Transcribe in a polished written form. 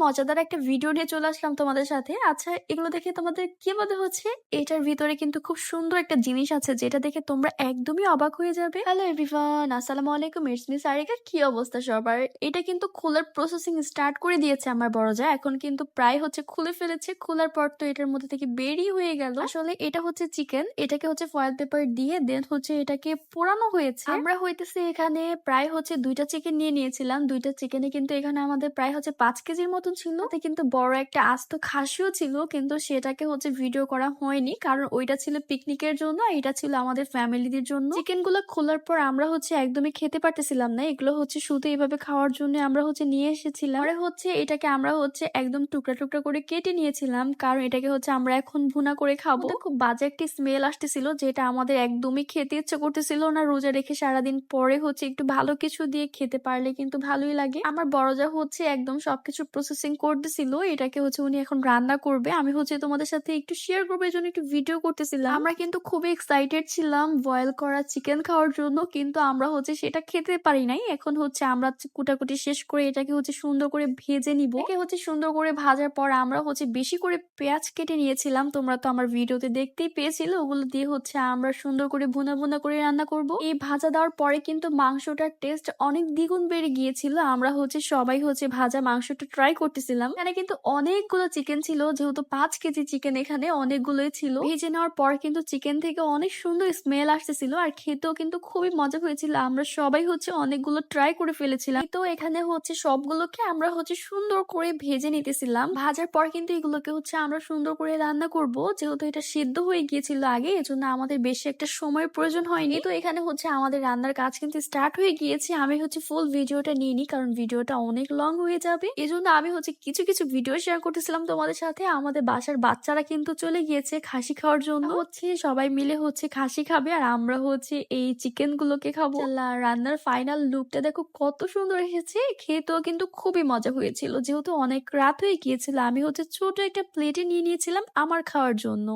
মজাদার একটা ভিডিও নিয়ে চলে আসলাম তোমাদের সাথে। আচ্ছা, এগুলো দেখে তোমাদের কি মনে হচ্ছে? এটার ভিতরে কিন্তু খুব সুন্দর একটা জিনিস আছে যেটা দেখে তোমরা একদমই অবাক হয়ে যাবে। হ্যালো এভরিওয়ান, আসসালামু আলাইকুম। It's me Sarika. কি অবস্থা সবার? এটা কিন্তু খোলার প্রসেসিং স্টার্ট করে দিয়েছে আমার বড় যা। এখন কিন্তু প্রায় খুলে ফেলেছে। খোলার পর তো এটার মধ্যে থেকে বেরিয়ে হয়ে গেল। আসলে এটা হচ্ছে চিকেন। এটাকে ফয়েল পেপার দিয়ে দেন এটাকে পোড়ানো হয়েছে। আমরা হইতেছে এখানে প্রায় 2টা চিকেন নিয়ে নিয়েছিলাম। 2টা চিকেনে কিন্তু এখানে আমাদের প্রায় 5 কেজির মতন ছিল। তাতে কিন্তু বড় একটা আস্ত খাসিও ছিল, কিন্তু সেটাকে ভিডিও করা হয়নি কারণ ওইটা ছিল পিকনিকের জন্য, এটা ছিল আমাদের ফ্যামিলিদের জন্য। চিকেন গুলো খোলার পর আমরা একদমই খেতে পারতেছিলাম না। এগুলো শুধু এইভাবে খাওয়ার জন্য আমরা নিয়ে এসেছিলাম। পরে এটাকে আমরা একদম টুকরা টুকরা করে কেটে নিয়েছিলাম কারণ এটাকে আমরা এখন ভুনা করে খাবো। খুব বাজে একটি স্মেল আসতেছিল যেটা আমাদের একদমই খেতে ইচ্ছে করতেছিল না। রোজা রেখে সারাদিন পরে একটু ভালো কিছু দিয়ে খেতে পারলে কিন্তু ভালোই লাগে। আমার বড় যা একদম সবকিছু প্রসেসিং করতেছিল। এটাকে উনি এখন রান্না করবে। আমি তোমাদের সাথে একটু শেয়ার করবো, এই জন্য একটু ভিডিও করতেছিলাম। আমরা কিন্তু খুবই এক্সাইটেড ছিলাম বয়েল করা চিকেন খাওয়ার জন্য, কিন্তু আমরা সেটা খেতে পারি নাই। এখন আমরা কুটাকুটি শেষ করে এটাকে সুন্দর করে ভেজে নিব। এটাকে সুন্দর করে ভাজার পর আমরা বেশি করে পেঁয়াজ কেটে নিয়েছিলাম। তোমরা তো আমার ভিডিওতে দেখতেই পেয়েছিল। ওগুলো দিয়ে আমরা সুন্দর করে ভুনা ভুনা করে রান্না করব। এই ভাজা দেওয়ার পরে কিন্তু মাংসটার টেস্ট অনেক দ্বিগুণ বেড়ে গিয়েছিল। আমরা সবাই ভাজা মাংসটা ট্রাই করতেছিলাম। এখানে কিন্তু অনেকগুলো চিকেন ছিল, যেহেতু 5 কেজি চিকেন এখানে অনেকগুলোই ছিল। ভেজে নেওয়ার পর কিন্তু চিকেন থেকে অনেক সুন্দর স্মেল আসতেছিল আর খেতেও কিন্তু খুবই মজা হয়েছিল। আমরা সবাই অনেকগুলো ট্রাই করে ফেলেছিলাম। তো এখানে সবগুলোকে আমরা সুন্দর করে ভেজে নিতেছিলাম। ভাজার পর কিন্তু এগুলোকে আমরা সুন্দর করে রান্না করব, যেহেতু এটা সিদ্ধ হয়ে গিয়েছিল আগে, এজন্য আমাদের বেশি একটা সময়ের প্রয়োজন হয়নি। তো এখানে আমাদের রান্নার কাজ কিন্তু স্টার্ট হয়ে গিয়েছে। আমি ফুল ভিডিওটা নিইনি কারণ ভিডিওটা অনেক লং হয়ে যাবে, এজন্য আমি কিছু কিছু ভিডিও শেয়ার করতেছিলাম তোমাদের সাথে। আমাদের বাসার বাচ্চারা কিন্তু চলে গিয়েছে খাসি খাওয়ার জন্য। সবাই মিলে খাসি খাবে আর আমরা এই চিকেন গুলোকে খাবো। আল্লাহ, রান্নার ফাইনাল লুকটা দেখো কত সুন্দর এসেছে। খেতেও কিন্তু খুবই মজা হয়েছিল। যেহেতু অনেক রাত হয়ে গিয়েছিল, আমি ছোট একটা প্লেটে নিয়ে নিয়েছিলাম আমার খাওয়ার জন্য।